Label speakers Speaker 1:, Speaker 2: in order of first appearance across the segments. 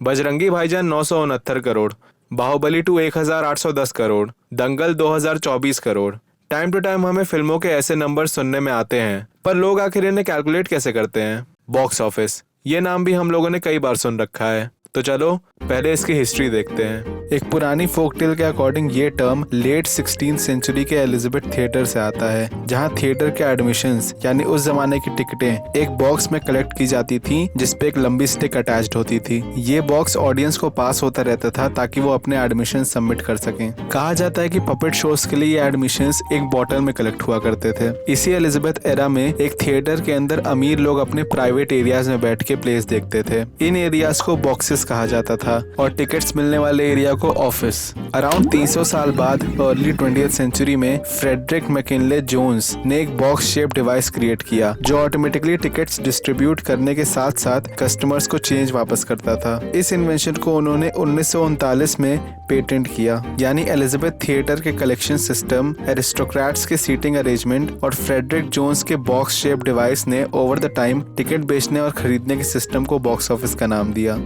Speaker 1: बजरंगी भाईजान 969 करोड़, बाहुबली 2 1810 करोड़, दंगल 2024 crore. Time to time हमें फिल्मों के ऐसे नंबर सुनने में आते हैं, पर लोग आखिर इन्हें कैलकुलेट कैसे करते हैं? बॉक्स ऑफिस, ये नाम भी हम लोगों ने कई बार सुन रखा है, तो चलो पहले इसकी हिस्ट्री देखते हैं। एक पुरानी फोकटेल के अकॉर्डिंग ये टर्म लेट 16th सेंचुरी के एलिजाबेथ थिएटर से आता है, जहां थिएटर के एडमिशंस यानी उस जमाने की टिकटें एक बॉक्स में कलेक्ट की जाती थी, जिसपे एक लंबी स्टिक अटैच्ड होती थी। ये बॉक्स ऑडियंस को पास होता रहता था ताकि वो अपने एडमिशन सबमिट कर सकें। कहा जाता है कि पपेट शोज के लिए ये एडमिशंस एक बॉटल में कलेक्ट हुआ करते थे। इसी एलिजाबेथ एरा में एक थिएटर के अंदर अमीर लोग अपने प्राइवेट एरियाज में बैठ के प्लेस देखते थे। इन एरियाज को बॉक्सेस कहा जाता था और टिकट्स मिलने वाले एरिया को ऑफिस। अराउंड 300 साल बाद अर्ली 20th सेंचुरी में फ्रेडरिक मैकिनले जोन्स ने एक बॉक्स शेप डिवाइस क्रिएट किया, जो ऑटोमेटिकली टिकट्स डिस्ट्रीब्यूट करने के साथ साथ कस्टमर्स को चेंज वापस करता था। इस इन्वेंशन को उन्होंने 1939 में पेटेंट किया। यानी एलिजाबेथ थिएटर के कलेक्शन सिस्टम, एरिस्टोक्रेट्स के सीटिंग अरेंजमेंट और फ्रेडरिक जोन्स के बॉक्स शेप डिवाइस ने ओवर द टाइम टिकट बेचने और खरीदने के सिस्टम को बॉक्स ऑफिस का नाम दिया।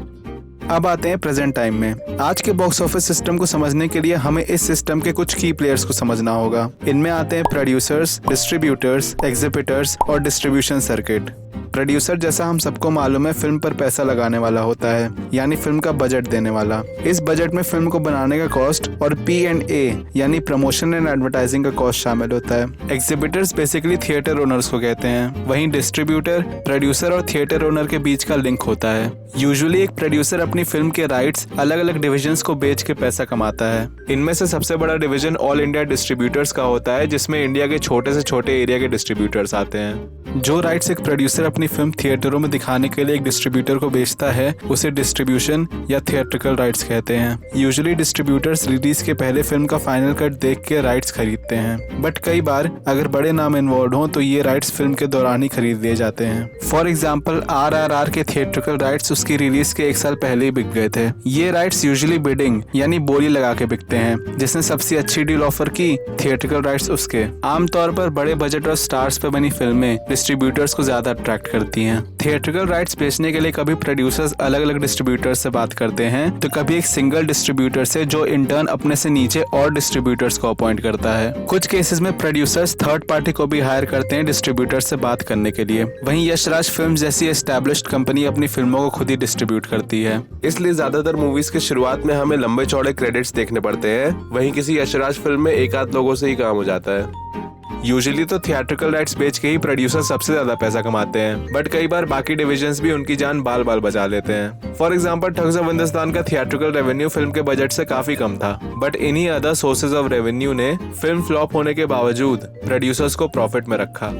Speaker 1: अब आते हैं प्रेजेंट टाइम में। आज के बॉक्स ऑफिस सिस्टम को समझने के लिए हमें इस सिस्टम के कुछ की प्लेयर्स को समझना होगा। इनमें आते हैं प्रोड्यूसर्स, डिस्ट्रीब्यूटर्स, एग्जीबिटर्स और डिस्ट्रीब्यूशन सर्किट। प्रोड्यूसर, जैसा हम सबको मालूम है, फिल्म पर पैसा लगाने वाला होता है, यानी फिल्म का बजट देने वाला। इस बजट में फिल्म को बनाने का कॉस्ट और P&A यानी प्रमोशन एंड एडवर्टाइजिंग का कॉस्ट शामिल होता है। एग्जीबिटर्स बेसिकली थिएटर ओनर्स को कहते हैं। वहीं डिस्ट्रीब्यूटर प्रोड्यूसर और थिएटर ओनर के बीच का लिंक होता है। यूजुअली एक प्रोड्यूसर अपनी फिल्म के राइट्स अलग अलग डिविजन्स को बेच के पैसा कमाता है। इनमें से सबसे बड़ा डिवीजन ऑल इंडिया डिस्ट्रीब्यूटर्स का होता है, जिसमें इंडिया के छोटे से छोटे एरिया के डिस्ट्रीब्यूटर्स आते हैं। जो राइट्स एक प्रोड्यूसर अपनी फिल्म थिएटरों में दिखाने के लिए एक डिस्ट्रीब्यूटर को बेचता है, उसे डिस्ट्रीब्यूशन या थिएट्रिकल राइट्स कहते हैं। यूजुअली डिस्ट्रीब्यूटर्स रिलीज के पहले फिल्म का फाइनल कट देख के राइट्स खरीदते हैं, बट कई बार अगर बड़े नाम इन्वॉल्व हों तो ये राइट्स फिल्म के दौरान ही खरीद लिए जाते हैं। फॉर एग्जाम्पल RRR के थिएट्रिकल राइट्स उसकी रिलीज के 1 साल पहले ही बिक गए थे। ये राइट्स यूजुअली बिडिंग यानी बोली लगा के बिकते हैं। जिसने सबसे अच्छी डील ऑफर की, थिएट्रिकल राइट्स उसके। आमतौर पर बड़े बजट और स्टार्स पे बनी फिल्में डिस्ट्रीब्यूटर्स को ज्यादा अट्रैक्ट करती हैं। थिएट्रिकल राइट्स बेचने के लिए कभी प्रोड्यूसर्स अलग अलग डिस्ट्रीब्यूटर्स से बात करते हैं, तो कभी एक सिंगल डिस्ट्रीब्यूटर से, जो इंटर्न अपने से नीचे और डिस्ट्रीब्यूटर्स को अपॉइंट करता है। कुछ केसेस में प्रोड्यूसर्स थर्ड पार्टी को भी हायर करते हैं डिस्ट्रीब्यूटर से बात करने के लिए। वहीं यशराज फिल्म्स जैसी एस्टैब्लिश्ड कंपनी अपनी फिल्मों को खुद ही डिस्ट्रीब्यूट करती है।
Speaker 2: इसलिए ज्यादातर मूवीज के शुरुआत में हमें लंबे चौड़े क्रेडिट्स देखने पड़ते हैं। वहीं किसी यशराज फिल्म में एक आध लोगों से ही काम हो जाता है।
Speaker 1: यूजुअली तो थिएट्रिकल राइट्स बेच के ही प्रोड्यूसर सबसे ज्यादा पैसा कमाते हैं, बट कई बार बाकी डिविजन्स भी उनकी जान बाल बाल बचा लेते हैं। For example thugs of Hindustan का थिएट्रिकल रेवेन्यू फिल्म के बजट से काफी कम था, बट इन्हीं अदर सोर्सेज ऑफ रेवेन्यू ने फिल्म फ्लॉप होने के बावजूद प्रोड्यूसर्स को प्रॉफिट में रखा।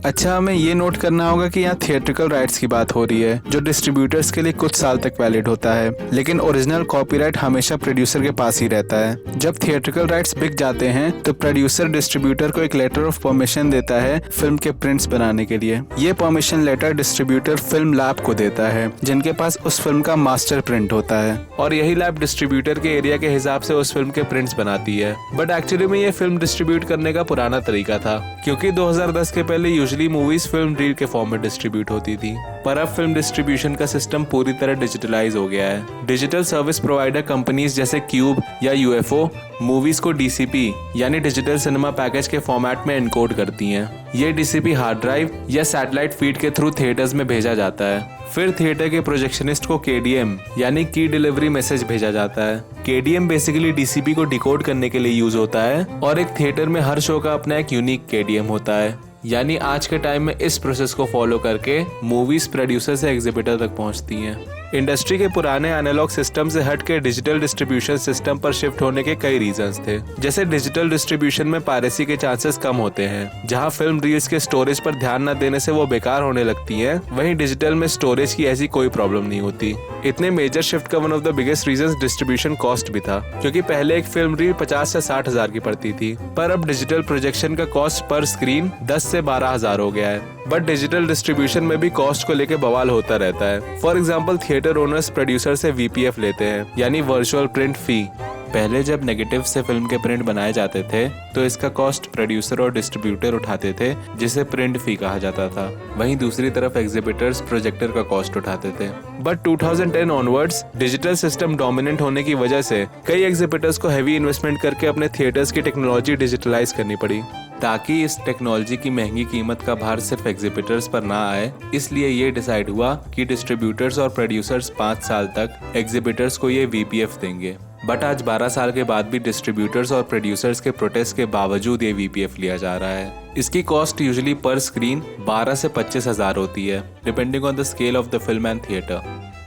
Speaker 1: अच्छा, हमें ये नोट करना होगा कि यहाँ थिएट्रिकल राइट्स की बात हो रही है, जो डिस्ट्रीब्यूटर्स के लिए कुछ साल तक वैलिड होता है, लेकिन ओरिजिनल कॉपीराइट हमेशा प्रोड्यूसर के पास ही रहता है। जब थिएट्रिकल राइट्स बिक जाते हैं तो प्रोड्यूसर डिस्ट्रीब्यूटर को एक लेटर ऑफ परमिशन देता है फिल्म के प्रिंट्स बनाने के लिए। ये permission letter distributor film lab को देता है, जिनके पास उस फिल्म का मास्टर प्रिंट होता है, और यही लैब डिस्ट्रीब्यूटर के एरिया के हिसाब से उस फिल्म के प्रिंट्स बनाती है। बट एक्चुअली में ये फिल्म डिस्ट्रीब्यूट करने का पुराना तरीका था, क्योंकि 2010 के पहले यूजुअली मूवीज फिल्म रील के फॉर्म में डिस्ट्रीब्यूट होती थी। पर अब फिल्म डिस्ट्रीब्यूशन का सिस्टम पूरी तरह डिजिटलाइज हो गया है। डिजिटल सर्विस प्रोवाइडर कंपनीज जैसे क्यूब या UFO मूवीज को DCP यानी डिजिटल सिनेमा पैकेज के फॉर्मेट में एनकोड करती हैं। ये DCP हार्ड ड्राइव या सैटेलाइट फीड के थ्रू थिएटर्स में भेजा जाता है। फिर थिएटर के प्रोजेक्शनिस्ट को KDM यानी की डिलीवरी मैसेज भेजा जाता है। KDM बेसिकली DCP को डिकोड करने के लिए यूज होता है, और एक थिएटर में हर शो का अपना एक यूनिक KDM होता है। यानी आज के टाइम में इस प्रोसेस को फॉलो करके मूवीज प्रोड्यूसर से एग्जीबिटर तक पहुंचती हैं। इंडस्ट्री के पुराने एनालॉग सिस्टम से हट के डिजिटल डिस्ट्रीब्यूशन सिस्टम पर शिफ्ट होने के कई रीजंस थे। जैसे डिजिटल डिस्ट्रीब्यूशन में पायरेसी के चांसेस कम होते हैं, जहां फिल्म रील्स के स्टोरेज पर ध्यान न देने से वो बेकार होने लगती हैं। वहीं डिजिटल में स्टोरेज की ऐसी कोई प्रॉब्लम नहीं होती। इतने मेजर शिफ्ट का one of the biggest reasons distribution cost भी था, क्योंकि पहले एक फिल्म रील 50 से 60 हजार की पड़ती थी, पर अब डिजिटल प्रोजेक्शन का कॉस्ट पर स्क्रीन 10 से 12 हजार हो गया है। बट डिजिटल डिस्ट्रीब्यूशन में भी कॉस्ट को लेके बवाल होता रहता है। For example theatre owners producer से VPF लेते हैं, यानी वर्चुअल प्रिंट फी। पहले जब नेगेटिव से फिल्म के प्रिंट बनाए जाते थे तो इसका कॉस्ट प्रोड्यूसर और डिस्ट्रीब्यूटर उठाते थे, जिसे प्रिंट फी कहा जाता था। वहीं दूसरी तरफ एग्जिबिटर्स प्रोजेक्टर का कॉस्ट उठाते थे। But 2010 onwards digital system dominant होने की वजह से कई एग्जिबिटर्स को हैवी इन्वेस्टमेंट करके अपने थिएटर्स की टेक्नोलॉजी डिजिटलाइज करनी पड़ी, ताकि इस टेक्नोलॉजी की महंगी कीमत का भार सिर्फ एग्जिबिटर्स पर ना आए। इसलिए ये डिसाइड हुआ कि डिस्ट्रीब्यूटर्स और प्रोड्यूसर्स 5 साल तक एग्जिबिटर्स को ये VPF देंगे। बट आज 12 साल के बाद भी डिस्ट्रीब्यूटर्स और प्रोड्यूसर्स के प्रोटेस्ट के बावजूद ये VPF लिया जा रहा है। इसकी कॉस्ट यूजुअली पर स्क्रीन 12 से 25 हज़ार होती है, depending on the scale of the film and theatre.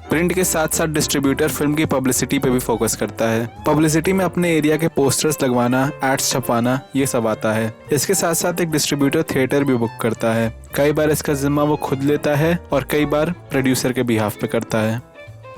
Speaker 1: Print के साथ साथ डिस्ट्रीब्यूटर फिल्म की पब्लिसिटी पे भी फोकस करता है। पब्लिसिटी में अपने एरिया के पोस्टर्स लगवाना, एड्स छपवाना, ये सब आता है। इसके साथ साथ एक डिस्ट्रीब्यूटर थिएटर भी बुक करता है। कई बार इसका जिम्मा वो खुद लेता है और कई बार प्रोड्यूसर के बिहाफ पे करता है।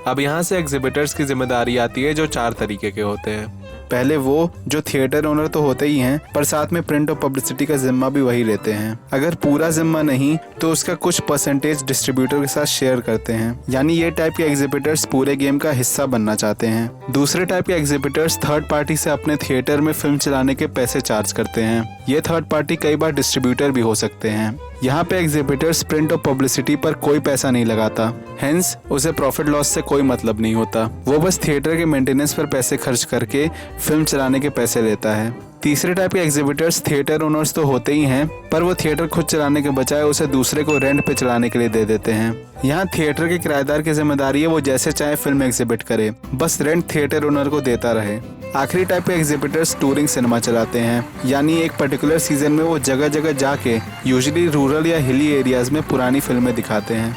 Speaker 1: अब यहाँ से एग्जिबिटर्स की जिम्मेदारी आती है, जो 4 तरीके के होते हैं। पहले वो जो थिएटर ओनर तो होते ही हैं, पर साथ में प्रिंट और पब्लिसिटी का जिम्मा भी वही लेते हैं। अगर पूरा जिम्मा नहीं तो उसका कुछ परसेंटेज डिस्ट्रीब्यूटर के साथ शेयर करते हैं। यानी ये टाइप के एग्जिबिटर्स पूरे गेम का हिस्सा बनना चाहते हैं। दूसरे टाइप के एग्जिबिटर्स थर्ड पार्टी से अपने थिएटर में फिल्म चलाने के पैसे चार्ज करते हैं। ये थर्ड पार्टी कई बार डिस्ट्रीब्यूटर भी हो सकते हैं। यहाँ पे एग्जिबिटर्स प्रिंट और पब्लिसिटी पर कोई पैसा नहीं लगाता, हेंस उसे प्रॉफिट लॉस से कोई मतलब नहीं होता। वो बस थिएटर के मेंटेनेंस पर पैसे खर्च करके फिल्म चलाने के पैसे लेता है। तीसरे टाइप के एग्जिबिटर्स थिएटर ओनर्स तो होते ही हैं, पर वो थिएटर खुद चलाने के बजाय उसे दूसरे को रेंट पे चलाने के लिए दे देते हैं। यहाँ थिएटर के किराएदार की जिम्मेदारी है वो जैसे चाहे फिल्म एग्जिबिट करे, बस रेंट थिएटर ओनर को देता रहे। आखिरी टाइप के एग्जिबिटर्स टूरिंग सिनेमा चलाते हैं, यानी एक पर्टिकुलर सीजन में वो जगह जगह जाके यूजुअली रूरल या हिली एरियाज में पुरानी फिल्में दिखाते हैं।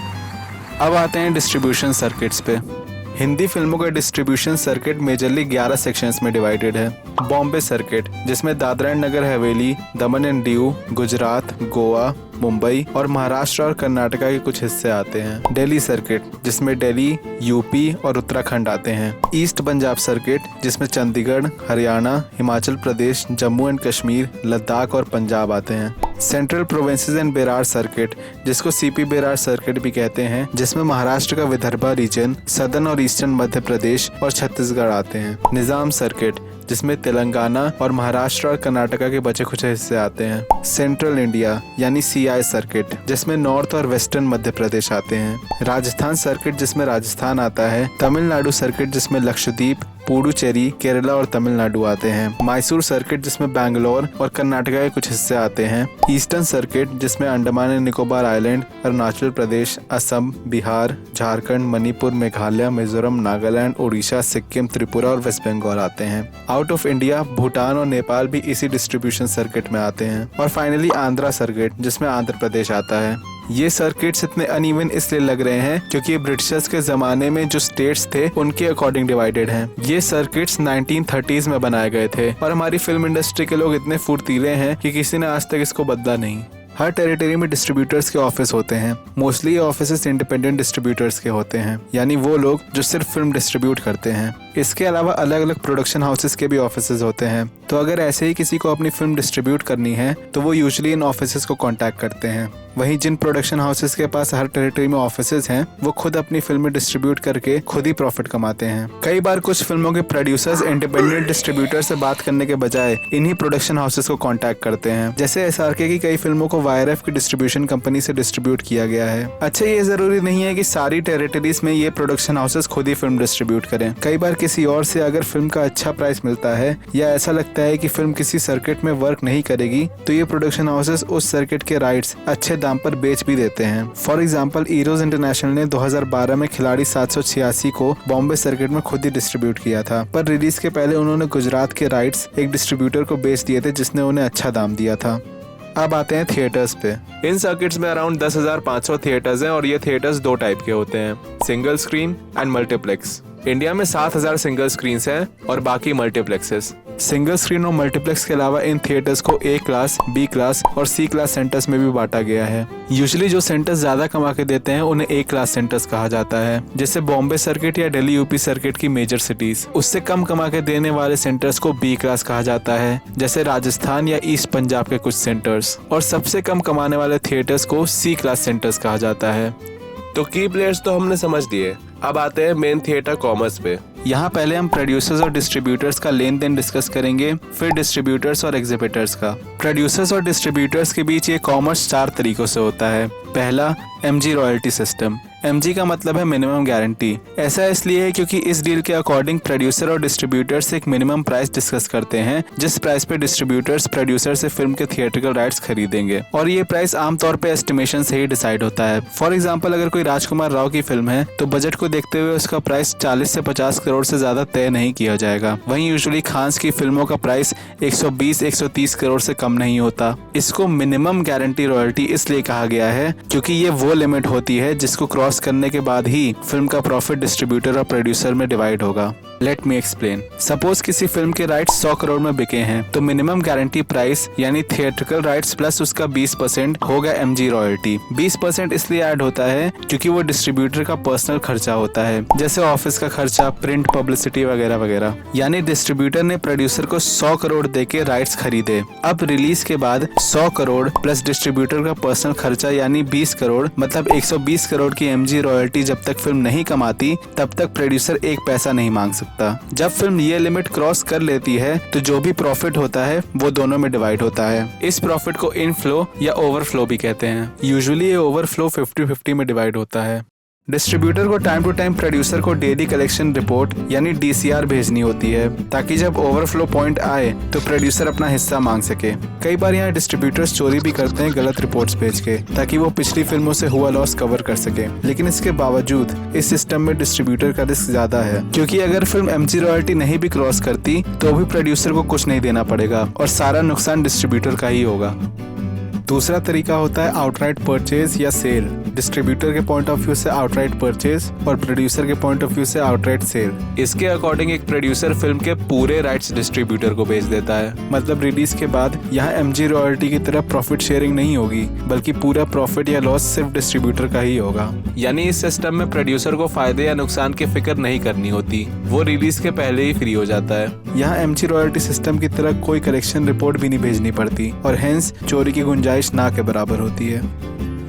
Speaker 1: अब आते हैं डिस्ट्रीब्यूशन सर्किट्स पे। हिंदी फिल्मों का डिस्ट्रीब्यूशन सर्किट मेजरली 11 सेक्शंस में डिवाइडेड है। बॉम्बे सर्किट, जिसमें Dadra and Nagar Haveli, Daman and Diu, Gujarat, Goa, Mumbai और महाराष्ट्र और कर्नाटका के कुछ हिस्से आते हैं। दिल्ली सर्किट, जिसमें दिल्ली, यूपी और उत्तराखंड आते हैं। ईस्ट पंजाब सर्किट, जिसमें चंडीगढ़, हरियाणा, हिमाचल प्रदेश, जम्मू एंड कश्मीर, लद्दाख और पंजाब आते हैं। Central provinces and Berar circuit, जिसको CP बेरार सर्किट भी कहते हैं, जिसमें महाराष्ट्र का विदर्भा रीजन, सदर्न और ईस्टर्न मध्य प्रदेश और छत्तीसगढ़ आते हैं। निजाम सर्किट, जिसमें तेलंगाना और महाराष्ट्र और कर्नाटका के बचे कुछ हिस्से आते हैं। सेंट्रल इंडिया यानी CI सर्किट, जिसमें नॉर्थ और वेस्टर्न मध्य प्रदेश आते हैं। राजस्थान सर्किट, जिसमें राजस्थान आता है। तमिलनाडु सर्किट, जिसमें लक्षद्वीप, पुडुचेरी, केरला और तमिलनाडु आते हैं। मैसूर सर्किट, जिसमें बैंगलोर और कर्नाटका के कुछ हिस्से आते हैं। ईस्टर्न सर्किट, जिसमें अंडमान एंड निकोबार आइलैंड, अरुणाचल प्रदेश, असम, बिहार, झारखंड, मणिपुर, मेघालय, मिजोरम, नागालैंड, उड़ीसा, सिक्किम, त्रिपुरा और वेस्ट बंगाल आते हैं। आउट ऑफ इंडिया भूटान और नेपाल भी इसी डिस्ट्रीब्यूशन सर्किट में आते हैं। और फाइनली आंध्रा सर्किट, जिसमें आंध्र प्रदेश आता है। ये सर्किट्स इतने अनइवन इसलिए लग रहे हैं क्योंकि ये ब्रिटिशर्स के जमाने में जो स्टेट्स थे उनके अकॉर्डिंग डिवाइडेड हैं। ये सर्किट्स 1930s में बनाए गए थे और हमारी फिल्म इंडस्ट्री के लोग इतने फुर्तीले हैं कि किसी ने आज तक इसको बदला नहीं। हर टेरिटरी में डिस्ट्रीब्यूटर्स के ऑफिस होते हैं। मोस्टली ये ऑफिसेस इंडिपेंडेंट डिस्ट्रीब्यूटर्स के होते हैं, यानी वो लोग जो सिर्फ फिल्म डिस्ट्रीब्यूट करते हैं। इसके अलावा अलग अलग प्रोडक्शन हाउसेस के भी ऑफिसेज होते हैं। तो अगर ऐसे ही किसी को अपनी फिल्म डिस्ट्रीब्यूट करनी है तो वो यूजुअली इन ऑफिसेज को कांटेक्ट करते हैं। वहीं जिन प्रोडक्शन हाउसेस के पास हर टेरिटरी में ऑफिसेज हैं, वो खुद अपनी फिल्में डिस्ट्रीब्यूट करके खुद ही प्रॉफिट कमाते हैं। कई बार कुछ फिल्मों के प्रोड्यूसर्स इंडिपेंडेंट डिस्ट्रीब्यूटर से बात करने के बजाय इन्हीं प्रोडक्शन हाउसेस को कांटेक्ट करते हैं। जैसे SRK की कई फिल्मों को YRF की डिस्ट्रीब्यूशन कंपनी से डिस्ट्रीब्यूट किया गया है। अच्छा, ये जरूरी नहीं है कि सारी टेरिटरीज में ये प्रोडक्शन हाउसेस खुद ही फिल्म डिस्ट्रीब्यूट करें। कई बार किसी और से अगर फिल्म का अच्छा प्राइस मिलता है या ऐसा लगता है कि फिल्म किसी सर्किट में वर्क नहीं करेगी, तो ये प्रोडक्शन हाउसेस उस सर्किट के राइट्स अच्छे दाम पर बेच भी देते हैं। फॉर एग्जाम्पल, ईरोज इंटरनेशनल ने 2012 में खिलाड़ी 786 को बॉम्बे सर्किट में खुद ही डिस्ट्रीब्यूट किया था, पर रिलीज के पहले उन्होंने गुजरात के राइट्स एक डिस्ट्रीब्यूटर को बेच दिए थे जिसने उन्हें अच्छा दाम दिया था। अब आते हैं थिएटर्स पे। इन सर्किट्स में अराउंड 10,500 थिएटर्स हैं और ये थिएटर्स 2 टाइप के होते हैं, single screen and multiplex. India में 7,000 सिंगल स्क्रीन्स हैं और बाकी मल्टीप्लेक्सेस। सिंगल स्क्रीन और मल्टीप्लेक्स के अलावा इन थिएटर्स को A क्लास, B क्लास और C क्लास सेंटर्स में भी बांटा गया है। यूजुअली जो सेंटर्स ज्यादा कमा के देते हैं उन्हें A क्लास सेंटर्स कहा जाता है, जैसे बॉम्बे सर्किट या दिल्ली UP सर्किट की मेजर सिटीज। उससे कम कमा के देने वाले सेंटर्स को B क्लास कहा जाता है, जैसे राजस्थान या ईस्ट पंजाब के कुछ सेंटर्स। और सबसे कम कमाने वाले थिएटर्स को C क्लास सेंटर्स कहा जाता है।
Speaker 2: तो की प्लेयर्स तो हमने समझ लिए, अब आते हैं मेन थिएटर कॉमर्स पे।
Speaker 3: यहाँ पहले हम प्रोड्यूसर्स और डिस्ट्रीब्यूटर्स का लेन देन डिस्कस करेंगे, फिर डिस्ट्रीब्यूटर्स और एग्जिबिटर्स का। प्रोड्यूसर्स और डिस्ट्रीब्यूटर्स के बीच ये कॉमर्स 4 तरीकों से होता है। पहला, MG रॉयल्टी सिस्टम। MG का मतलब है मिनिमम गारंटी। ऐसा इसलिए है क्योंकि इस डील के अकॉर्डिंग प्रोड्यूसर और डिस्ट्रीब्यूटर्स एक मिनिमम प्राइस डिस्कस करते हैं, जिस प्राइस पे डिस्ट्रीब्यूटर्स प्रोड्यूसर से फिल्म के थिएट्रिकल राइट्स खरीदेंगे, और ये प्राइस आमतौर पे एस्टिमेशन से ही डिसाइड होता है। फॉर एग्जाम्पल, अगर कोई राजकुमार राव की फिल्म है तो बजट को देखते हुए उसका प्राइस 40 से 50 करोड़ से ज्यादा तय नहीं किया जाएगा। वहीं यूजुअली खान्स की फिल्मों का प्राइस 120-130 करोड़ से कम नहीं होता। इसको मिनिमम गारंटी रॉयल्टी इसलिए कहा गया है क्योंकि ये वो लिमिट होती है जिसको क्रॉस करने के बाद ही फिल्म का प्रॉफिट डिस्ट्रीब्यूटर और प्रोड्यूसर में डिवाइड होगा। Let me explain. सपोज किसी फिल्म के राइट्स 100 करोड़ में बिके हैं तो मिनिमम गारंटी प्राइस यानी थिएट्रिकल राइट्स प्लस उसका 20% होगा MG रॉयल्टी। 20% इसलिए ऐड होता है क्योंकि वो डिस्ट्रीब्यूटर का पर्सनल खर्चा होता है, जैसे ऑफिस का खर्चा, प्रिंट पब्लिसिटी वगैरह वगैरह। यानी डिस्ट्रीब्यूटर ने प्रोड्यूसर को 100 करोड़ देके राइट्स खरीदे। अब रिलीज के बाद 100 करोड़ प्लस डिस्ट्रीब्यूटर का पर्सनल खर्चा यानी 20 करोड़, मतलब 120 करोड़ की MG रॉयल्टी जब तक फिल्म नहीं कमाती तब तक प्रोड्यूसर एक पैसा नहीं मांग सकता। जब फिल्म ये लिमिट क्रॉस कर लेती है तो जो भी प्रॉफिट होता है वो दोनों में डिवाइड होता है। इस प्रॉफिट को इनफ्लो या ओवरफ्लो भी कहते हैं। यूजुअली ये ओवरफ्लो 50-50 में डिवाइड होता है। डिस्ट्रीब्यूटर को टाइम टू टाइम प्रोड्यूसर को डेली कलेक्शन रिपोर्ट यानी DCR भेजनी होती है ताकि जब ओवरफ्लो पॉइंट आए तो प्रोड्यूसर अपना हिस्सा मांग सके। कई बार यहाँ डिस्ट्रीब्यूटर्स चोरी भी करते हैं गलत रिपोर्ट्स भेज के, ताकि वो पिछली फिल्मों से हुआ लॉस कवर कर सके। लेकिन इसके बावजूद इस सिस्टम में डिस्ट्रीब्यूटर का रिस्क ज्यादा है, क्योंकि अगर फिल्म MG रॉयल्टी नहीं भी क्रॉस करती तो भी प्रोड्यूसर को कुछ नहीं देना पड़ेगा और सारा नुकसान डिस्ट्रीब्यूटर का ही होगा। दूसरा तरीका होता है आउटराइट परचेज या सेल। डिस्ट्रीब्यूटर के पॉइंट ऑफ व्यू से आउटराइट परचेज और प्रोड्यूसर के पॉइंट ऑफ व्यू से आउटराइट सेल।
Speaker 1: इसके अकॉर्डिंग एक प्रोड्यूसर फिल्म के पूरे राइट्स डिस्ट्रीब्यूटर को बेच देता है।
Speaker 3: मतलब रिलीज के बाद यहाँ MG रॉयल्टी की तरह प्रॉफिट शेयरिंग नहीं होगी, बल्कि पूरा प्रॉफिट या लॉस सिर्फ डिस्ट्रीब्यूटर का ही होगा।
Speaker 1: यानी इस सिस्टम में प्रोड्यूसर को फायदे या नुकसान की फिक्र नहीं करनी होती, वो रिलीज के पहले ही फ्री हो जाता है।
Speaker 3: यहाँ MG रॉयल्टी सिस्टम की तरह कोई कलेक्शन रिपोर्ट भी नहीं भेजनी पड़ती और हेंस चोरी की गुंजाइश ना के बराबर होती है।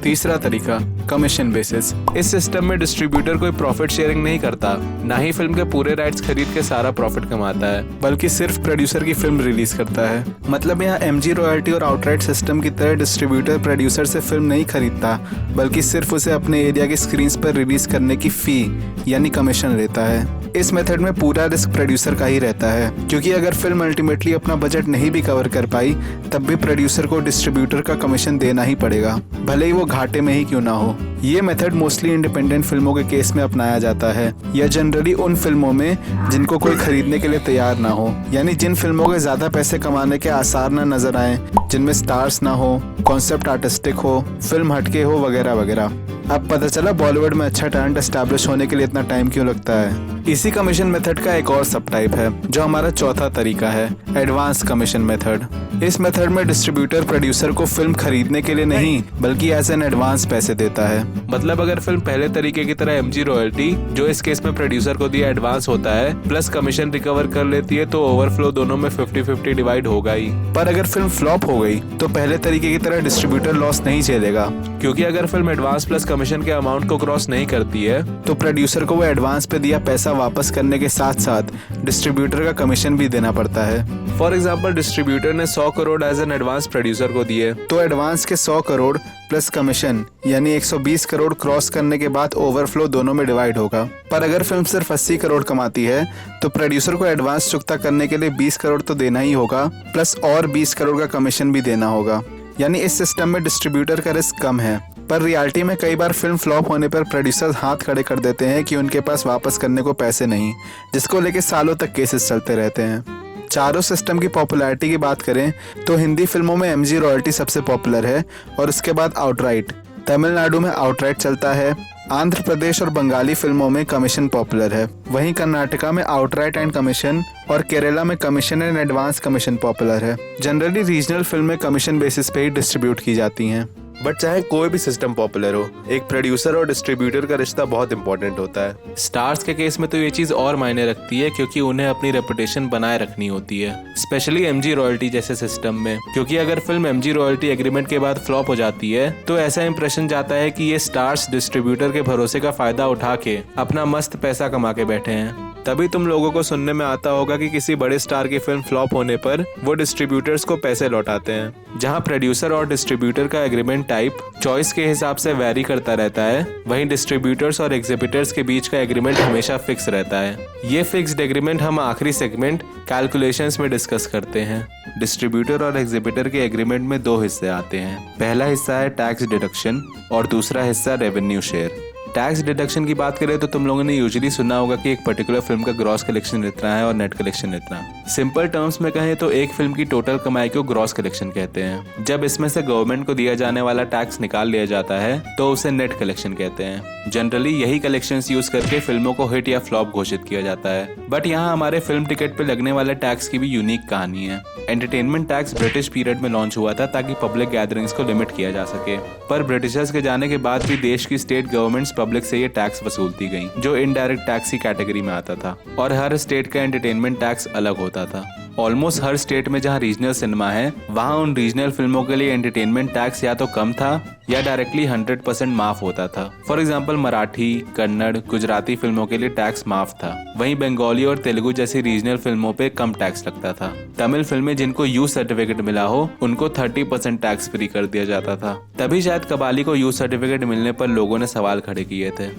Speaker 3: तीसरा तरीका, कमीशन बेसिस।
Speaker 1: इस सिस्टम में डिस्ट्रीब्यूटर कोई प्रॉफिट शेयरिंग नहीं करता, ना ही फिल्म के पूरे राइट्स खरीद के सारा प्रॉफिट कमाता है,
Speaker 3: बल्कि सिर्फ प्रोड्यूसर की फिल्म रिलीज करता है। मतलब यहाँ MG रॉयल्टी और आउटराइट सिस्टम की तरह डिस्ट्रीब्यूटर प्रोड्यूसर से फिल्म नहीं खरीदता, बल्कि सिर्फ उसे अपने एरिया की स्क्रीन पर रिलीज करने की फी यानी कमीशन लेता है। इस मेथड में पूरा रिस्क प्रोड्यूसर का ही रहता है, क्योंकि अगर फिल्म अल्टीमेटली अपना बजट नहीं भी कवर कर पाई तब भी प्रोड्यूसर को डिस्ट्रीब्यूटर का कमीशन देना ही पड़ेगा, भले ही वो घाटे में ही क्यों ना हो। ये मेथड मोस्टली इंडिपेंडेंट फिल्मों के केस में अपनाया जाता है, या जनरली उन फिल्मों में जिनको कोई खरीदने के लिए तैयार ना हो, यानी जिन फिल्मों के ज्यादा पैसे कमाने के आसार ना नजर आए, जिनमें स्टार्स ना हो, कॉन्सेप्ट आर्टिस्टिक हो, फिल्म हटके हो वगैरह वगैरह। अब पता चला बॉलीवुड में अच्छा टैलेंट एस्टैब्लिश होने के लिए इतना टाइम क्यों लगता है। इसी कमीशन मेथड का एक और सब टाइप है जो हमारा चौथा तरीका है, एडवांस कमीशन मेथड। इस मेथड में डिस्ट्रीब्यूटर प्रोड्यूसर को फिल्म खरीदने के लिए नहीं बल्कि एज एन एडवांस पैसे देता है।
Speaker 1: मतलब अगर फिल्म पहले तरीके की तरह MG रॉयल्टी, जो इस केस में प्रोड्यूसर को दिया एडवांस होता है, प्लस कमीशन रिकवर कर लेती है तो ओवरफ्लो दोनों में 50-50 डिवाइड होगा ही।
Speaker 3: पर अगर फिल्म फ्लॉप हो गई तो पहले तरीके की तरह डिस्ट्रीब्यूटर लॉस नहीं झेलेगा,
Speaker 1: क्योंकि अगर फिल्म एडवांस प्लस कमीशन के अमाउंट को क्रॉस नहीं करती है
Speaker 3: तो प्रोड्यूसर को वो एडवांस पे दिया पैसा वापस करने के साथ साथ डिस्ट्रीब्यूटर का कमीशन भी देना पड़ता है।
Speaker 1: फॉर एग्जाम्पल, डिस्ट्रीब्यूटर ने 100 crore as an advance producer को दिए,
Speaker 3: तो एडवांस के 100 करोड़ प्लस कमीशन यानी 120 करोड़ क्रॉस करने के बाद ओवरफ्लो दोनों में डिवाइड होगा। पर अगर फिल्म सिर्फ 80 करोड़ कमाती है तो प्रोड्यूसर को एडवांस चुकता करने के लिए 20 करोड़ तो देना ही होगा, प्लस और 20 करोड़ का कमीशन भी देना होगा। यानी इस सिस्टम में डिस्ट्रीब्यूटर का रिस्क कम है। पर रियलिटी में कई बार फिल्म फ्लॉप होने पर प्रोड्यूसर्स हाथ खड़े कर देते हैं कि उनके पास वापस करने को पैसे नहीं, जिसको लेके सालों तक केसेस चलते रहते हैं। चारों सिस्टम की पॉपुलैरिटी की बात करें तो हिंदी फिल्मों में MG रॉयल्टी सबसे पॉपुलर है और उसके बाद आउटराइट। तमिलनाडु में आउटराइट चलता है, आंध्र प्रदेश और बंगाली फिल्मों में कमीशन पॉपुलर है, वहीं कर्नाटका में आउटराइट एंड कमीशन और केरला में commission and advance commission popular है। जनरली रीजनल फिल्में कमीशन बेसिस पे ही डिस्ट्रीब्यूट की जाती हैं।
Speaker 2: बट चाहे कोई भी सिस्टम पॉपुलर हो, एक प्रोड्यूसर और डिस्ट्रीब्यूटर का रिश्ता बहुत इंपॉर्टेंट होता है।
Speaker 1: स्टार्स के केस में तो ये चीज और मायने रखती है क्योंकि उन्हें अपनी रेपुटेशन बनाए रखनी होती है, स्पेशली एमजी रॉयल्टी जैसे सिस्टम में। क्योंकि अगर फिल्म एमजी रॉयल्टी एग्रीमेंट के बाद फ्लॉप हो जाती है तो ऐसा इंप्रेशन जाता है कि ये स्टार्स डिस्ट्रीब्यूटर के भरोसे का फायदा उठा के अपना मस्त पैसा कमा के बैठे हैं। तभी तुम लोगों को सुनने में आता होगा कि किसी बड़े स्टार की फिल्म फ्लॉप होने पर वो डिस्ट्रीब्यूटर्स को पैसे लौटाते हैं। जहां प्रोड्यूसर और डिस्ट्रीब्यूटर का एग्रीमेंट टाइप चॉइस के हिसाब से वैरी करता रहता है, वहीं डिस्ट्रीब्यूटर्स और एग्जिबिटर्स के बीच का एग्रीमेंट हमेशा फिक्स रहता है। ये फिक्स्ड एग्रीमेंट हम आखिरी सेगमेंट कैलकुलेशंस में डिस्कस करते हैं। डिस्ट्रीब्यूटर और एग्जिबिटर के एग्रीमेंट में दो हिस्से आते हैं। पहला हिस्सा है टैक्स डिडक्शन और दूसरा हिस्सा रेवेन्यू शेयर। टैक्स डिडक्शन की बात करें तो तुम लोगों ने यूजुअली सुना होगा कि एक पर्टिकुलर फिल्म का ग्रॉस कलेक्शन इतना है और नेट कलेक्शन इतना। सिंपल टर्म्स में कहें तो एक फिल्म की टोटल कमाई को ग्रॉस कलेक्शन कहते हैं। जब इसमें से गवर्नमेंट को दिया जाने वाला टैक्स निकाल लिया जाता है तो उसे नेट कलेक्शन कहते हैं। जनरली यही कलेक्शंस यूज करके फिल्मों को हिट या फ्लॉप घोषित किया जाता है। बट यहाँ हमारे फिल्म टिकट पे लगने वाले टैक्स की भी यूनिक कहानी है। एंटरटेनमेंट टैक्स ब्रिटिश पीरियड में लॉन्च हुआ था ताकि पब्लिक गैदरिंग्स को लिमिट किया जा सके, पर ब्रिटिशर्स के जाने के बाद भी देश की स्टेट गवर्नमेंट्स पब्लिक से ये टैक्स वसूलती गई, जो इनडायरेक्ट टैक्स की कैटेगरी में आता था। और हर स्टेट का एंटरटेनमेंट टैक्स अलग होता था। ऑलमोस्ट हर स्टेट में जहां रीजनल सिनेमा है वहां उन रीजनल फिल्मों के लिए एंटरटेनमेंट टैक्स या तो कम था या डायरेक्टली 100% माफ होता था। फॉर एग्जांपल मराठी, कन्नड़, गुजराती फिल्मों के लिए टैक्स माफ था। वहीं बंगाली और तेलुगु जैसी रीजनल फिल्मों पे कम टैक्स लगता था। तमिल फिल्में जिनको यू सर्टिफिकेट मिला हो उनको 30% टैक्स फ्री कर दिया जाता था। तभी शायद कबाली को यू सर्टिफिकेट मिलने पर लोगों ने सवाल खड़े किए थे।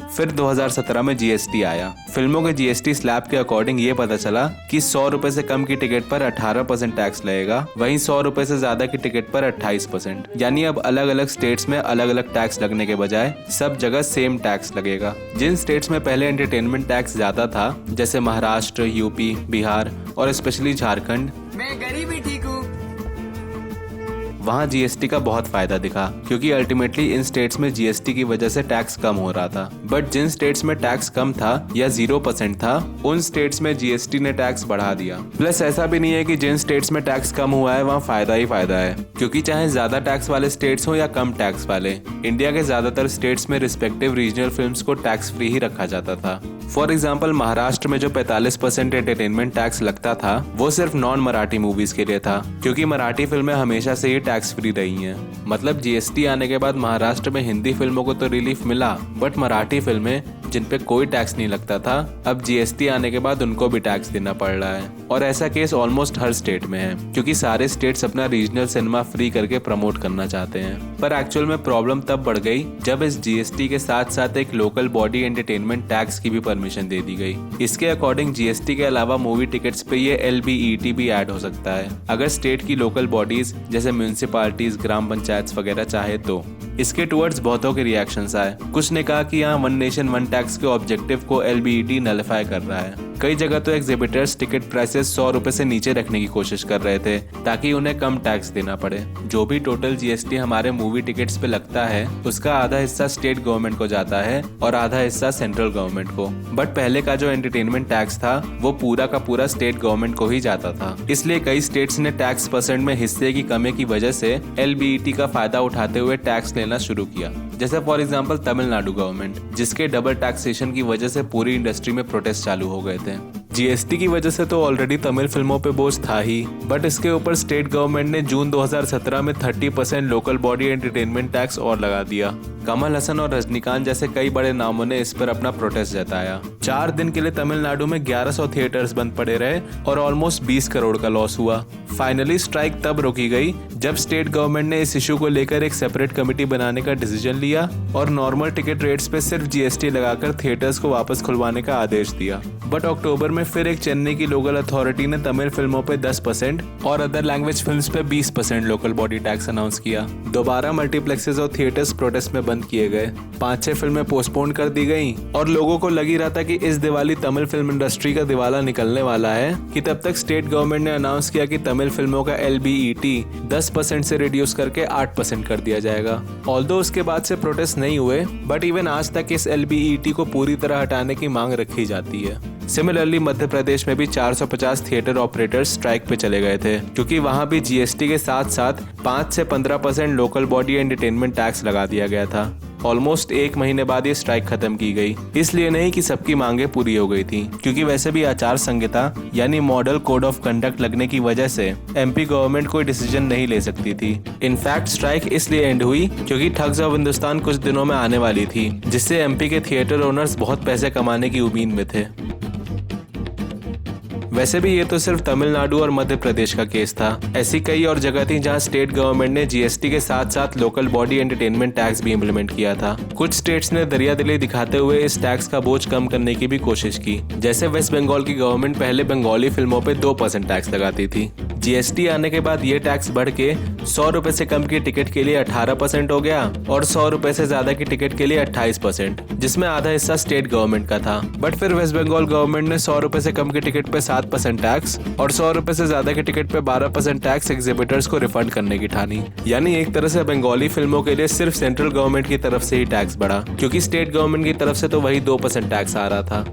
Speaker 1: फिर 2017 में जीएसटी आया। फिल्मों के जीएसटी स्लैब के अकॉर्डिंग ये पता चला कि 100 रुपए से कम की टिकट पर 18% टैक्स लगेगा, वहीं 100 रुपए से ज्यादा की टिकट पर 28%। यानी अब अलग अलग स्टेट्स में अलग अलग टैक्स लगने के बजाय सब जगह सेम टैक्स लगेगा। जिन स्टेट्स में पहले एंटरटेनमेंट टैक्स ज्यादा था, जैसे महाराष्ट्र, यूपी, बिहार और स्पेशली झारखंड,
Speaker 4: मैं गरीब ही ठीक हूँ,
Speaker 1: वहाँ जीएसटी का बहुत फायदा दिखा क्योंकि अल्टीमेटली इन स्टेट्स में जीएसटी की वजह से टैक्स कम हो रहा था। बट जिन स्टेट्स में टैक्स कम था या 0% था, उन स्टेट्स में जीएसटी ने टैक्स बढ़ा दिया। प्लस ऐसा भी नहीं है कि जिन स्टेट्स में टैक्स कम हुआ है वहाँ फायदा ही फायदा है, क्योंकि चाहे ज्यादा टैक्स वाले स्टेट्स हो या कम टैक्स वाले, इंडिया के ज्यादातर स्टेट्स में रिस्पेक्टिव रीजनल फिल्म्स को टैक्स फ्री ही रखा जाता था। फॉर एग्जाम्पल महाराष्ट्र में जो 45% एंटरटेनमेंट टैक्स लगता था वो सिर्फ नॉन मराठी मूवीज के लिए था, क्योंकि मराठी फिल्में हमेशा से ही टैक्स फ्री रही हैं। मतलब जीएसटी आने के बाद महाराष्ट्र में हिंदी फिल्मों को तो रिलीफ मिला, बट मराठी फिल्में जिन पे कोई टैक्स नहीं लगता था, अब जीएसटी आने के बाद उनको भी टैक्स देना पड़ रहा है। और ऐसा केस ऑलमोस्ट हर स्टेट में है, क्योंकि सारे स्टेट्स अपना रीजनल सिनेमा फ्री करके प्रमोट करना चाहते हैं। पर एक्चुअल में प्रॉब्लम तब बढ़ गई जब इस जीएसटी के साथ साथ एक लोकल बॉडी एंटरटेनमेंट टैक्स की भी परमिशन दे दी गई। इसके अकॉर्डिंग जीएसटी के अलावा मूवी टिकट्स पे ये LBET भी ऐड हो सकता है, अगर स्टेट की लोकल बॉडीज जैसे म्यूनिसिपालिटीज, ग्राम पंचायत वगैरह चाहे तो। इसके टुवर्ड्स बहुतों के रिएक्शंस आए। कुछ ने कहा कि यहाँ वन नेशन वन टैक्स के ऑब्जेक्टिव को LBET नलिफाई कर रहा है। कई जगह तो एग्जिबिटर्स टिकट प्राइसेस 100 रुपए से नीचे रखने की कोशिश कर रहे थे ताकि उन्हें कम टैक्स देना पड़े। जो भी टोटल जीएसटी हमारे मूवी टिकट्स पे लगता है उसका आधा हिस्सा स्टेट गवर्नमेंट को जाता है और आधा हिस्सा सेंट्रल गवर्नमेंट को। बट पहले का जो एंटरटेनमेंट टैक्स था वो पूरा का पूरा स्टेट गवर्नमेंट को ही जाता था। इसलिए कई स्टेट्स ने टैक्स परसेंट में हिस्से की कमी की वजह से LBET का फायदा उठाते हुए टैक्स लेना शुरू किया। जैसे फॉर एग्जांपल तमिलनाडु गवर्नमेंट, जिसके डबल टैक्सेशन की वजह से पूरी इंडस्ट्री में प्रोटेस्ट चालू हो गए थे। जीएसटी की वजह से तो ऑलरेडी तमिल फिल्मों पे बोझ था ही, बट इसके ऊपर स्टेट गवर्नमेंट ने जून 2017 में 30% लोकल बॉडी एंटरटेनमेंट टैक्स और लगा दिया। कमल हसन और रजनीकांत जैसे कई बड़े नामों ने इस पर अपना प्रोटेस्ट जताया। 4 दिन के लिए तमिलनाडु में 1100 थिएटर्स बंद पड़े रहे और ऑलमोस्ट 20 करोड़ का लॉस हुआ। फाइनली स्ट्राइक तब रोकी गई जब स्टेट गवर्नमेंट ने इस इशू को लेकर एक सेपरेट कमेटी बनाने का डिसीजन लिया और नॉर्मल टिकट रेट्स पे सिर्फ जीएसटी लगाकर थिएटर्स को वापस खुलवाने का आदेश दिया। बट अक्टूबर में फिर एक चेन्नई की लोकल अथॉरिटी ने तमिल फिल्मों पे 10% और अदर लैंग्वेज फिल्म्स पे 20% लोकल बॉडी टैक्स अनाउंस किया। दोबारा मल्टीप्लेक्सेस और थिएटर्स प्रोटेस्ट में बंद किए गए। 5-6 फिल्में पोस्टपोन कर दी गई और लोगों को लगी रहा था कि इस दिवाली तमिल फिल्म इंडस्ट्री का दिवाला निकलने वाला है कि तब तक स्टेट गवर्नमेंट ने अनाउंस किया कि तमिल फिल्मों का LBET 10% से रिड्यूस करके 8% कर दिया जाएगा। ऑल्दो उसके बाद से प्रोटेस्ट नहीं हुए, बट इवन आज तक इस LBET को पूरी तरह हटाने की मांग रखी जाती है। सिमिलरली मध्य प्रदेश में भी 450 थिएटर ऑपरेटर्स स्ट्राइक पे चले गए थे, क्योंकि वहां भी जीएसटी के साथ साथ 5 से 15% लोकल बॉडी एंटरटेनमेंट टैक्स लगा दिया गया था। ऑलमोस्ट 1 महीने बाद ये स्ट्राइक खत्म की गई, इसलिए नहीं कि सबकी मांगे पूरी हो गई थी, क्योंकि वैसे भी आचार संहिता यानी मॉडल कोड ऑफ कंडक्ट लगने की वजह से एमपी गवर्नमेंट कोई डिसीजन नहीं ले सकती थी। इनफैक्ट स्ट्राइक इसलिए एंड हुई क्योंकि ठग्स ऑफ हिंदुस्तान कुछ दिनों में आने वाली थी, जिससे एमपी के थिएटर ओनर्स बहुत पैसे कमाने की उम्मीद में थे। वैसे भी ये तो सिर्फ तमिलनाडु और मध्य प्रदेश का केस था। ऐसी कई और जगह थी जहां स्टेट गवर्नमेंट ने जीएसटी के साथ साथ लोकल बॉडी एंटरटेनमेंट टैक्स भी इम्प्लीमेंट किया था। कुछ स्टेट्स ने दरियादिली दिखाते हुए इस टैक्स का बोझ कम करने की भी कोशिश की। जैसे वेस्ट बंगाल की गवर्नमेंट पहले बंगाली फिल्मों पे 2% टैक्स लगाती थी। जीएसटी आने के बाद ये टैक्स बढ़ के 100 रुपए से कम की टिकट के लिए 18% हो गया और 100 रुपए से ज्यादा की टिकट के लिए 28%, जिसमें आधा हिस्सा स्टेट गवर्नमेंट का था। बट फिर वेस्ट बंगाल गवर्नमेंट ने 100 रुपए से कम की टिकट पे 7% टैक्स और 100 रुपए से ज्यादा की टिकट पे 12% टैक्स एग्जिबिटर्स को रिफंड करने की ठानी। यानी एक तरह से बंगाली फिल्मों के लिए सिर्फ सेंट्रल गवर्नमेंट की तरफ से ही टैक्स बढ़ा, क्योंकि स्टेट गवर्नमेंट की तरफ से तो वही 2% टैक्स आ रहा था।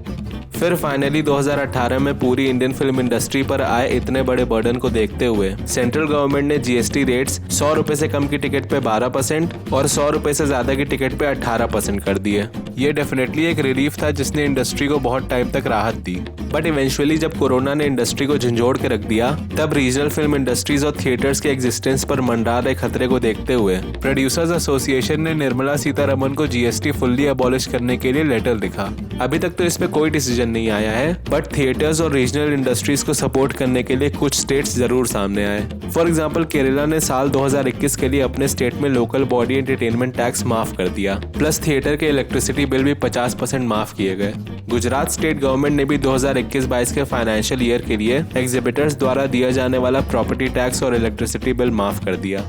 Speaker 1: फिर फाइनली 2018 में पूरी इंडियन फिल्म इंडस्ट्री पर आए इतने बड़े बर्डन को देखते हुए सेंट्रल गवर्नमेंट ने जीएसटी रेट्स 100 रुपए से कम की टिकट पे 12% और 100 रुपए से ज्यादा की टिकट पे 18% कर दिए। ये डेफिनेटली एक रिलीफ था जिसने इंडस्ट्री को बहुत टाइम तक राहत दी। बट इवेंचुअली जब कोरोना ने इंडस्ट्री को झंझोड़ के रख दिया, तब रीजनल फिल्म इंडस्ट्रीज और थिएटर्स के एग्जिस्टेंस पर मंडरा रहे खतरे को देखते हुए प्रोड्यूसर्स एसोसिएशन ने निर्मला सीतारमन को जीएसटी फुल्ली अबॉलिश करने के लिए लेटर लिखा। अभी तक तो इस पे कोई डिसीजन नहीं आया है, बट थिएटर्स और रीजनल इंडस्ट्रीज को सपोर्ट करने के लिए कुछ स्टेट्स जरूर सामने आए। फॉर एग्जांपल केरला ने साल 2021 के लिए अपने स्टेट में लोकल बॉडी एंटरटेनमेंट टैक्स माफ कर दिया, प्लस थिएटर के इलेक्ट्रिसिटी बिल भी 50% माफ किए गए। गुजरात स्टेट गवर्नमेंट ने भी 2021-22 के फाइनेंशियल ईयर के लिए एग्जिबिटर्स द्वारा दिया जाने वाला प्रॉपर्टी टैक्स और इलेक्ट्रिसिटी बिल माफ कर दिया।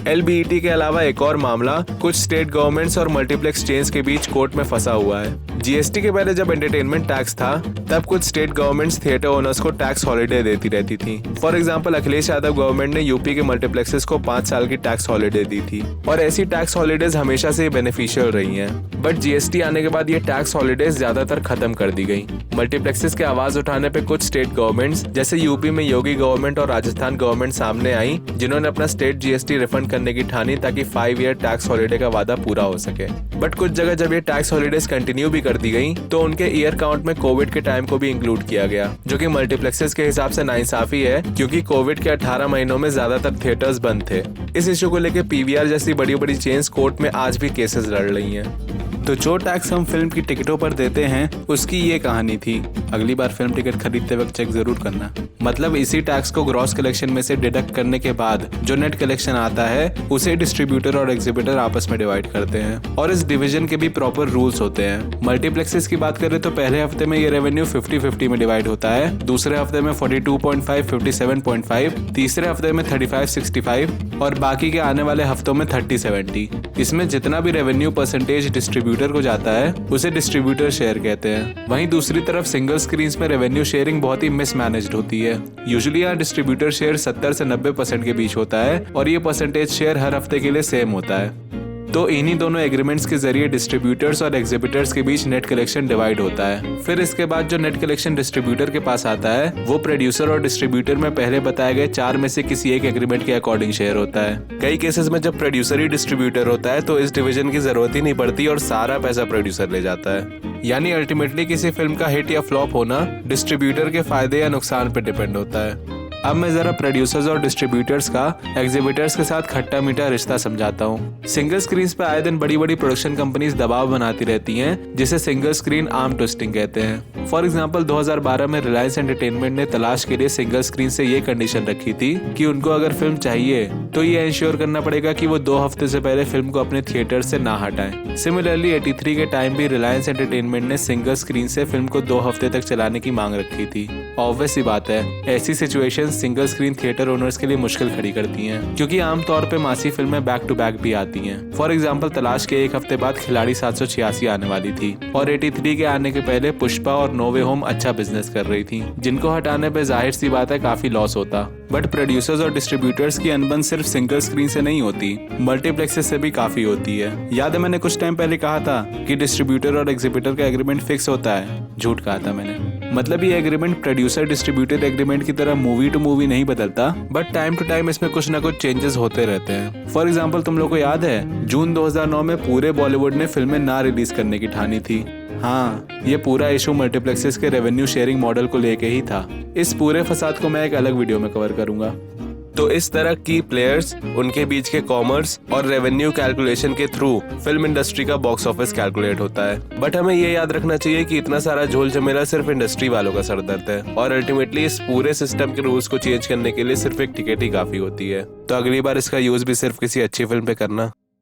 Speaker 1: एलबीईटी के अलावा एक और मामला कुछ स्टेट गवर्नमेंट्स और मल्टीप्लेक्स चेन्स के बीच कोर्ट में फंसा हुआ है। जीएसटी के पहले जब एंटरटेनमेंट टैक्स था, तब कुछ स्टेट गवर्नमेंट्स थिएटर ओनर्स को टैक्स हॉलिडे देती रहती थी। For example Akhilesh Yadav government ने यूपी के मल्टीप्लेक्सेस को 5 साल की टैक्स हॉलिडे दी थी, और ऐसी टैक्स हॉलिडेज हमेशा से बेनिफिशियल रही हैं। बट जीएसटी आने के बाद ये टैक्स हॉलिडेज ज्यादातर खत्म कर दी गई। मल्टीप्लेक्सेस के आवाज उठाने पे कुछ स्टेट गवर्नमेंट्स जैसे यूपी में योगी गवर्नमेंट और राजस्थान गवर्नमेंट सामने आई, जिन्होंने अपना स्टेट जीएसटी रिफंड करने की ठानी ताकि 5 ईयर टैक्स हॉलिडे का वादा पूरा हो सके। बट कुछ जगह जब ये टैक्स हॉलिडेज कंटिन्यू भी कर दी गई, तो उनके ईयर काउंट में कोविड के टाइम को भी इंक्लूड किया गया, जो कि मल्टीप्लेक्सेस के हिसाब से नाइंसाफी है, क्योंकि कोविड के 18 महीनों में ज्यादातर थिएटर्स बंद थे। इस इशू को लेकर पीवीआर जैसी बड़ी बड़ी चेन्स कोर्ट में आज भी केसेस लड़ रही हैं।
Speaker 3: तो जो टैक्स हम फिल्म की टिकटों पर देते हैं उसकी ये कहानी थी। अगली बार फिल्म टिकट खरीदते वक्त चेक जरूर करना। मतलब इसी टैक्स को ग्रॉस कलेक्शन में से डिडक्ट करने के बाद जो नेट कलेक्शन आता है उसे डिस्ट्रीब्यूटर और एग्जिबिटर आपस में डिवाइड करते हैं, और इस डिवीजन के भी प्रॉपर रूल्स होते हैं। मल्टीप्लेक्सेस की बात करें तो पहले हफ्ते में ये रेवेन्यू 50-50 में डिवाइड होता है, दूसरे हफ्ते में 42.5, 57.5, तीसरे हफ्ते में 35-65 और बाकी के आने वाले हफ्तों में 30-70। इसमें जितना भी रेवेन्यू परसेंटेज डिस्ट्रीब्यूटर को जाता है उसे डिस्ट्रीब्यूटर शेयर कहते हैं। वहीं दूसरी तरफ सिंगल स्क्रीन्स में रेवेन्यू शेयरिंग बहुत ही मिसमैनेज्ड होती है। यूजुअली यहाँ डिस्ट्रीब्यूटर शेयर 70 से 90% के बीच होता है, और ये परसेंटेज शेयर हर हफ्ते के लिए सेम होता है। तो इन्हीं दोनों एग्रीमेंट्स के जरिए डिस्ट्रीब्यूटर्स और एग्जिबिटर्स के बीच नेट कलेक्शन डिवाइड होता है। फिर इसके बाद जो नेट कलेक्शन डिस्ट्रीब्यूटर के पास आता है वो प्रोड्यूसर और डिस्ट्रीब्यूटर में पहले बताए गए 4 में से किसी एक एग्रीमेंट के अकॉर्डिंग शेयर होता है। कई केसेस में जब प्रोड्यूसर ही डिस्ट्रीब्यूटर होता है तो इस डिवीजन की जरूरत ही नहीं पड़ती और सारा पैसा प्रोड्यूसर ले जाता है। यानी अल्टीमेटली किसी फिल्म का हिट या फ्लॉप होना डिस्ट्रीब्यूटर के फायदे या नुकसान पर डिपेंड होता है। अब मैं जरा प्रोड्यूसर्स और डिस्ट्रीब्यूटर्स का एग्जिबिटर्स के साथ खट्टा मीठा रिश्ता समझाता हूँ। सिंगल स्क्रीन पे आए दिन बड़ी बड़ी प्रोडक्शन कंपनीज दबाव बनाती रहती हैं, जिसे सिंगल स्क्रीन आर्म ट्विस्टिंग कहते हैं। फॉर एग्जांपल 2012 में रिलायंस एंटरटेनमेंट ने तलाश के लिए सिंगल स्क्रीन से ये कंडीशन रखी थी कि उनको अगर फिल्म चाहिए तो ये इंश्योर करना पड़ेगा कि वो 2 हफ्ते से पहले फिल्म को अपने थिएटर से ना हटाएं। सिमिलरली 83 के टाइम भी रिलायंस एंटरटेनमेंट ने सिंगल स्क्रीन से फिल्म को 2 हफ्ते तक चलाने की मांग रखी थी। ऑब्वियस सी बात है, ऐसी situation single screen theatre owners के लिए मुश्किल खड़ी करती हैं, क्योंकि आमतौर पे मासी फिल्में बैक टू बैक भी आती हैं। फॉर एग्जांपल तलाश के 1 हफ्ते बाद खिलाड़ी 786 आने वाली थी, और 83 के आने के पहले पुष्पा और नो वे होम अच्छा बिजनेस कर रही थी, जिनको हटाने पे जाहिर सी बात है काफी लॉस होता। बट प्रोड्यूसर्स और डिस्ट्रीब्यूटर्स की अनबन सिर्फ सिंगल स्क्रीन से नहीं होती, मल्टीप्लेक्सेस से भी काफी होती है। याद है मैंने कुछ टाइम पहले कहा था कि डिस्ट्रीब्यूटर और एग्जिबिटर का एग्रीमेंट फिक्स होता है? झूठ कहा था मैंने। मतलब ये एग्रीमेंट प्रोड्यूसर डिस्ट्रीब्यूटर एग्रीमेंट की तरह मूवी टू मूवी नहीं बदलता,
Speaker 1: बट टाइम टू टाइम इसमें कुछ ना कुछ चेंजेस होते रहते हैं।
Speaker 3: फॉर एग्जाम्पल तुम लोग को याद है जून 2009 में पूरे बॉलीवुड ने फिल्में ना रिलीज करने की ठानी थी। हाँ, ये पूरा इशू मल्टीप्लेक्सेस के रेवेन्यू शेयरिंग मॉडल को लेके ही था। इस पूरे फसाद को मैं एक अलग वीडियो में कवर करूंगा।
Speaker 2: तो इस तरह की प्लेयर्स, उनके बीच के कॉमर्स और रेवेन्यू कैलकुलेशन के थ्रू फिल्म इंडस्ट्री का बॉक्स ऑफिस कैलकुलेट होता है। बट हमें ये याद रखना चाहिए कि इतना सारा झोल झमेला सिर्फ इंडस्ट्री वालों का सरदर्द है और अल्टीमेटली इस पूरे सिस्टम के रूल्स को चेंज करने के लिए सिर्फ एक टिकट ही काफी होती है। तो अगली बार इसका यूज भी सिर्फ किसी अच्छी फिल्म पे करना।